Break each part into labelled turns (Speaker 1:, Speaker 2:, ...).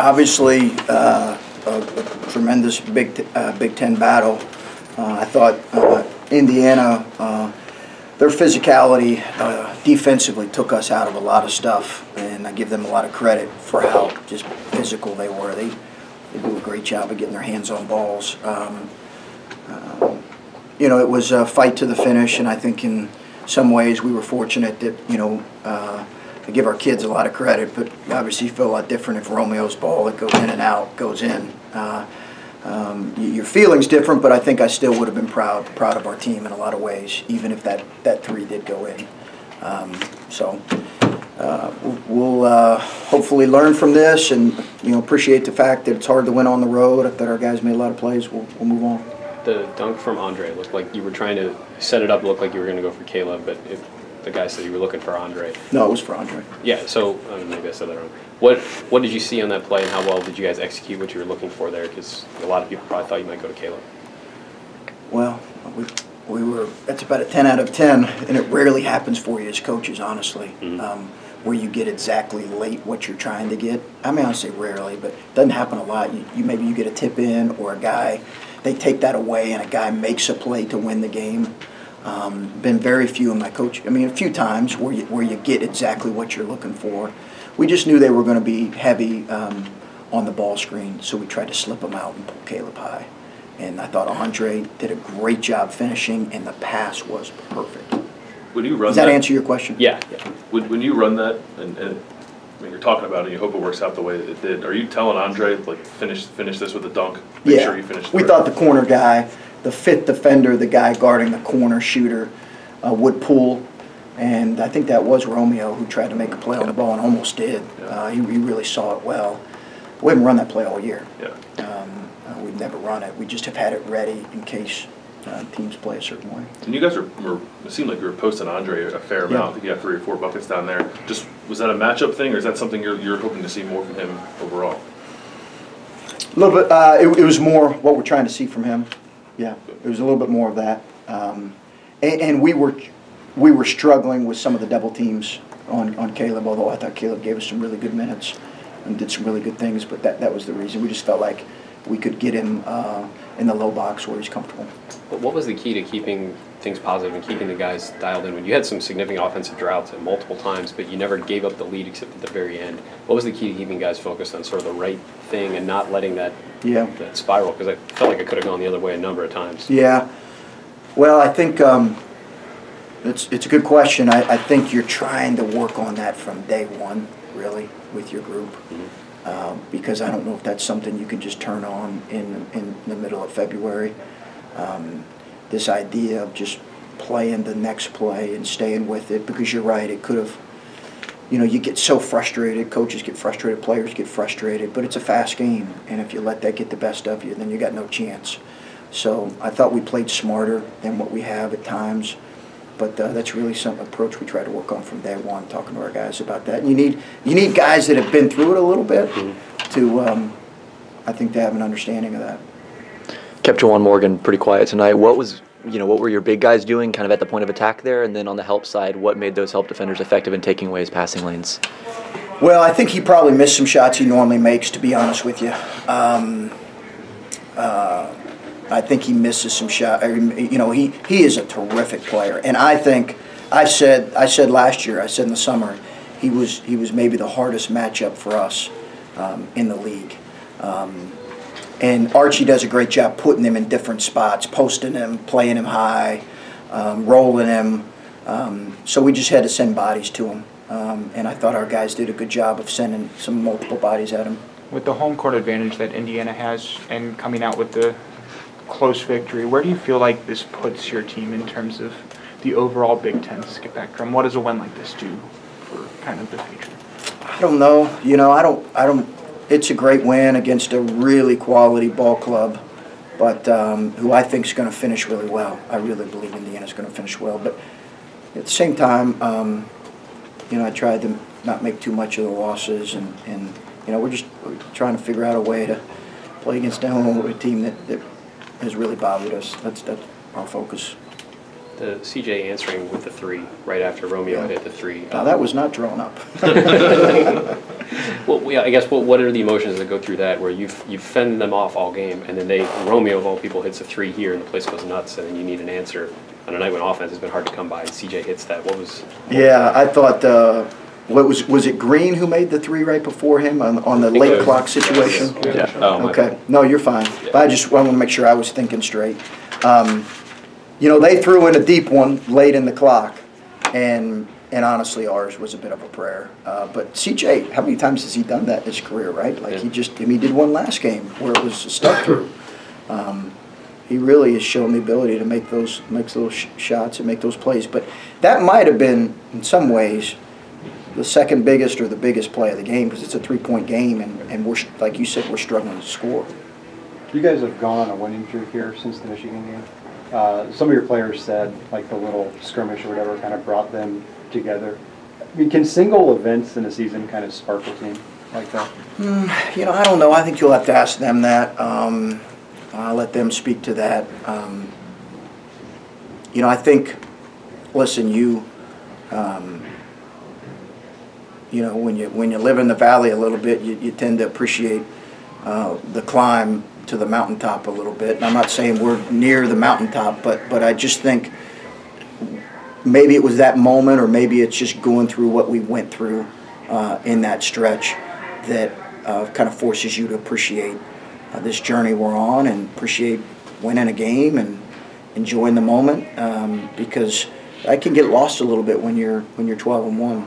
Speaker 1: obviously a tremendous Big Ten battle. I thought Indiana, their physicality defensively took us out of a lot of stuff, and I give them a lot of credit for how just physical they were. They do a great job of getting their hands on balls. You know, it was a fight to the finish, and I think in some ways we were fortunate that, you know, I give our kids a lot of credit, but obviously you feel a lot different if Romeo's ball that goes in and out goes in. Your feeling's different, but I think I still would have been proud of our team in a lot of ways, even if that three did go in. We'll hopefully learn from this, and you know, appreciate the fact that it's hard to win on the road. I thought our guys made a lot of plays. We'll move on.
Speaker 2: The dunk from Andre looked like you were trying to set it up. Looked like you were going to go for Caleb, but the guy said you were looking for Andre.
Speaker 1: No, it was for Andre.
Speaker 2: Yeah. So maybe I said that wrong. What did you see on that play, and how well did you guys execute what you were looking for there? Because a lot of people probably thought you might go to Caleb.
Speaker 1: Well, we were. That's about a 10 out of 10, and it rarely happens for you as coaches, honestly, where you get exactly late what you're trying to get. I mean, I say rarely, but it doesn't happen a lot. Maybe you get a tip in, or a guy, they take that away, and a guy makes a play to win the game. Been very few in my coach. I mean, a few times where you get exactly what you're looking for. We just knew they were going to be heavy on the ball screen, so we tried to slip them out and pull Caleb high. And I thought Andre did a great job finishing, and the pass was perfect.
Speaker 3: When you run
Speaker 1: Does that answer your question?
Speaker 2: Yeah.
Speaker 3: When you run that, and I mean, you're talking about it, and you hope it works out the way that it did. Are you telling Andre, like, finish this with a dunk? Make sure you finish.
Speaker 1: We thought the corner guy, the fifth defender, the guy guarding the corner shooter, would pull. And I think that was Romeo who tried to make a play on the ball and almost did.
Speaker 3: Yeah.
Speaker 1: He really saw it well. We haven't run that play all year.
Speaker 3: Yeah.
Speaker 1: We've never run it. We just have had it ready in case teams play a certain way.
Speaker 3: And you guys it seemed like you were posting Andre a fair amount. I think you got 3 or 4 buckets down there. Just, was that a matchup thing, or is that something you're hoping to see more from him overall?
Speaker 1: A little bit. It was more what we're trying to see from him. Yeah, it was a little bit more of that. And we were struggling with some of the double teams on Caleb, although I thought Caleb gave us some really good minutes and did some really good things, but that was the reason. We just felt like we could get him in the low box where he's comfortable.
Speaker 2: But what was the key to keeping things positive and keeping the guys dialed in? When you had some significant offensive droughts at multiple times, but you never gave up the lead except at the very end. What was the key to keeping guys focused on sort of the right thing and not letting that spiral? Because I felt like it could have gone the other way a number of times.
Speaker 1: Yeah. Well, I think it's a good question. I think you're trying to work on that from day one, really, with your group. Because I don't know if that's something you can just turn on in the middle of February. This idea of just playing the next play and staying with it, because you're right, it could have, you know, you get so frustrated, coaches get frustrated, players get frustrated, but it's a fast game, and if you let that get the best of you, then you got no chance. So I thought we played smarter than what we have at times. But that's really some approach we try to work on from day one, talking to our guys about that. And you need guys that have been through it a little bit to, I think, to have an understanding of that.
Speaker 4: Kept Juwan Morgan pretty quiet tonight. What were your big guys doing kind of at the point of attack there? And then on the help side, what made those help defenders effective in taking away his passing lanes?
Speaker 1: Well, I think he probably missed some shots he normally makes, to be honest with you. I think he misses some shots. You know, he is a terrific player, and I think I said last year, I said in the summer, he was maybe the hardest matchup for us in the league. And Archie does a great job putting him in different spots, posting him, playing him high, rolling him. So we just had to send bodies to him, and I thought our guys did a good job of sending some multiple bodies at him.
Speaker 5: With the home court advantage that Indiana has, and coming out with the close victory, where do you feel like this puts your team in terms of the overall Big Ten spectrum? What does a win like this do for kind of the future?
Speaker 1: I don't know. You know, I don't. It's a great win against a really quality ball club, but who I think is going to finish really well. I really believe Indiana's going to finish well. But at the same time, you know, I tried to not make too much of the losses, and you know, we're trying to figure out a way to play against a team that has really bothered us. That's our focus.
Speaker 2: The CJ answering with the 3 right after Romeo hit the 3.
Speaker 1: Now that was not drawn up.
Speaker 2: Well, yeah, I guess what are the emotions that go through that, where you've fended them off all game, and then Romeo of all people hits a 3 here, and the place goes nuts, and then you need an answer on a night when offense has been hard to come by, and CJ hits that.
Speaker 1: Yeah, I thought, was it Green who made the 3 right before him on the late clock situation?
Speaker 2: Yeah. Oh,
Speaker 1: okay. No, you're fine. Yeah. But I want to make sure I was thinking straight. You know, they threw in a deep one late in the clock, and honestly, ours was a bit of a prayer. But CJ, how many times has he done that in his career, right? Like, he did one last game where it was stuck through. He really has shown the ability to make those shots and make those plays. But that might have been, in some ways, the second biggest or the biggest play of the game, because it's a 3-point game, and we're, like you said, we're struggling to score.
Speaker 6: You guys have gone on a winning streak here since the Michigan game. Some of your players said, like, the little skirmish or whatever kind of brought them together. I mean, can single events in a season kind of spark a team like that?
Speaker 1: You know, I don't know. I think you'll have to ask them that. I'll let them speak to that. You know, I think, listen, you know, when you live in the valley a little bit, you tend to appreciate the climb to the mountaintop a little bit. And I'm not saying we're near the mountaintop, but I just think maybe it was that moment, or maybe it's just going through what we went through in that stretch that kind of forces you to appreciate this journey we're on, and appreciate winning a game and enjoying the moment, because I can get lost a little bit when you're 12-1.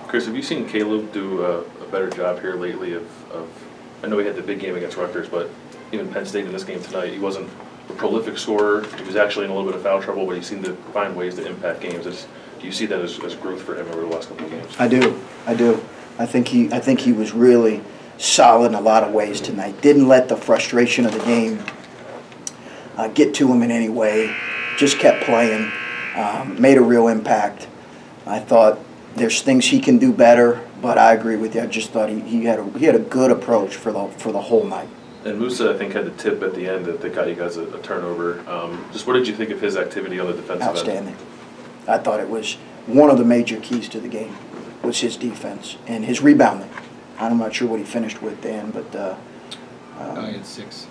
Speaker 3: Chris, have you seen Caleb do a better job here lately of I know he had the big game against Rutgers, but even Penn State in this game tonight, he wasn't a prolific scorer. He was actually in a little bit of foul trouble, but he seemed to find ways to impact games. Do you see that as growth for him over the last couple of games?
Speaker 1: I do. I think he was really solid in a lot of ways tonight. Didn't let the frustration of the game get to him in any way. Just kept playing. Made a real impact. I thought there's things he can do better, but I agree with you. I just thought he had a good approach for the whole night.
Speaker 3: And Musa, I think, had the tip at the end that got you guys a turnover. Just what did you think of his activity on the defensive end?
Speaker 1: Outstanding. I thought it was one of the major keys to the game was his defense and his rebounding. I'm not sure what he finished with, Dan, but
Speaker 7: he had 6.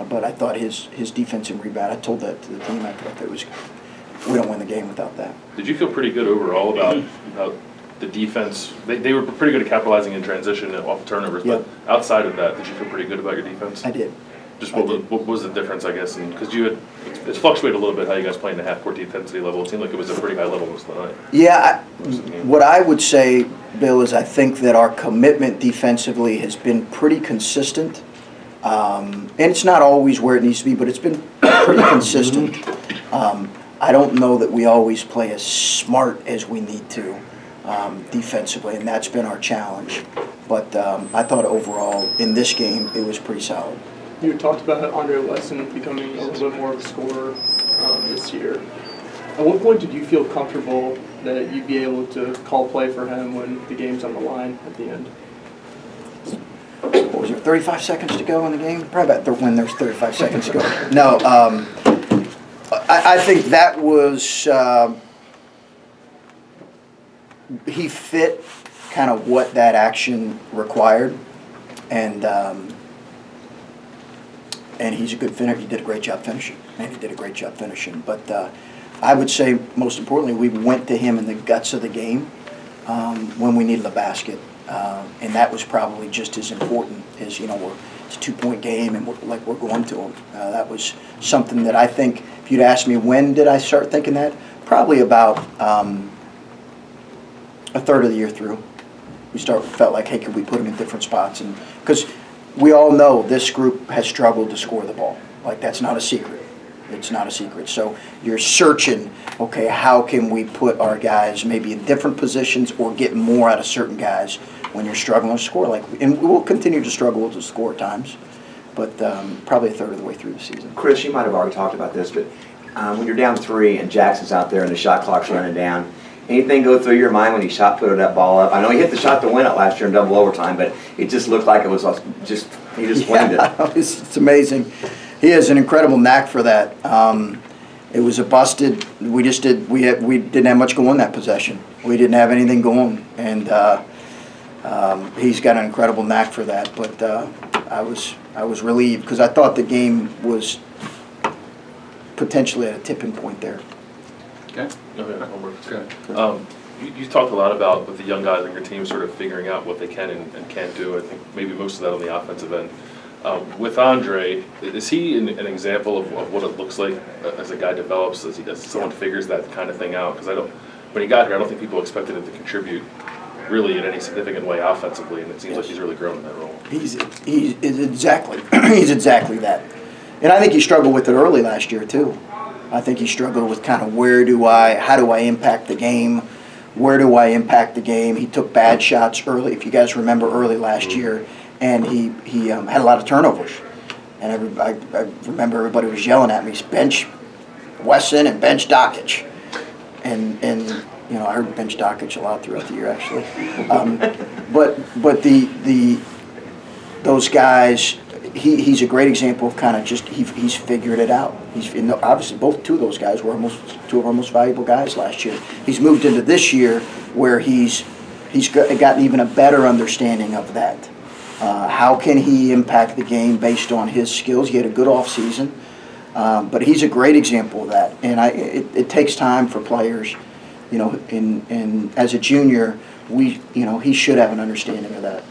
Speaker 1: But I thought his defense and rebound. I told that to the team. I thought we don't win the game without that.
Speaker 3: Did you feel pretty good overall about the defense? They were pretty good at capitalizing in transition and off turnovers, but outside of that, did you feel pretty good about your defense?
Speaker 1: I did.
Speaker 3: Just what was the difference, I guess? Because it's fluctuated a little bit how you guys play in the half-court intensity level. It seemed like it was a pretty high level most of the night.
Speaker 1: Yeah, what I would say, Bill, is I think that our commitment defensively has been pretty consistent. And it's not always where it needs to be, but it's been pretty consistent. I don't know that we always play as smart as we need to defensively, and that's been our challenge. But I thought overall in this game it was pretty solid.
Speaker 8: You talked about Andre Wesson becoming a little bit more of a scorer this year. At what point did you feel comfortable that you'd be able to call play for him when the game's on the line at the end?
Speaker 1: What was there, 35 seconds to go in the game? Probably about when there's 35 seconds to go. No, I think that was he fit kind of what that action required, and he's a good finisher. He did a great job finishing, But I would say most importantly, we went to him in the guts of the game when we needed a basket. And that was probably just as important as, it's a 2-point game and we're going to them. That was something that I think, if you'd asked me when did I start thinking that, probably about a third of the year through. We felt like, hey, could we put him in different spots? And because we all know this group has struggled to score the ball. Like, that's not a secret. It's not a secret. So you're searching, okay, how can we put our guys maybe in different positions or get more out of certain guys when you're struggling to score. And we'll continue to struggle to score at times, but probably a third of the way through the season.
Speaker 9: Chris, you might have already talked about this, but when you're down 3 and Jackson's out there and the shot clock's running down, anything go through your mind when he put that ball up? I know he hit the shot to win it last year in double overtime, but it just looked like it was he just winged it.
Speaker 1: It's amazing. He has an incredible knack for that. It was a busted. We didn't have much going that possession. We didn't have anything going, and He's got an incredible knack for that, but I was relieved because I thought the game was potentially at a tipping point there.
Speaker 7: Okay.
Speaker 3: Okay, homework.
Speaker 7: Good.
Speaker 3: You talked a lot about with the young guys on your team sort of figuring out what they can and can't do. I think maybe most of that on the offensive end. With Andre, is he an example of what it looks like as a guy develops, as someone figures that kind of thing out? Because when he got here, I don't think people expected him to contribute really in any significant way offensively, and it seems like he's really grown in that role.
Speaker 1: He's exactly he's exactly that, and I think he struggled with it early last year too. I think he struggled with kind of how do I impact the game? Where do I impact the game? He took bad shots early, if you guys remember early last year, and he had a lot of turnovers. And I remember everybody was yelling at me, bench Wesson and bench Dockage. And you know, I heard bench Dockage a lot throughout the year actually. But those guys, he's a great example of kind of just he's figured it out. Obviously two of those guys were two of our most valuable guys last year. He's moved into this year where he's gotten even a better understanding of that. How can he impact the game based on his skills? He had a good off season, but he's a great example of that. And it takes time for players, you know. And as a junior, he should have an understanding of that.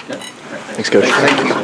Speaker 7: Yeah.
Speaker 4: Thanks, Coach.
Speaker 1: Thank you.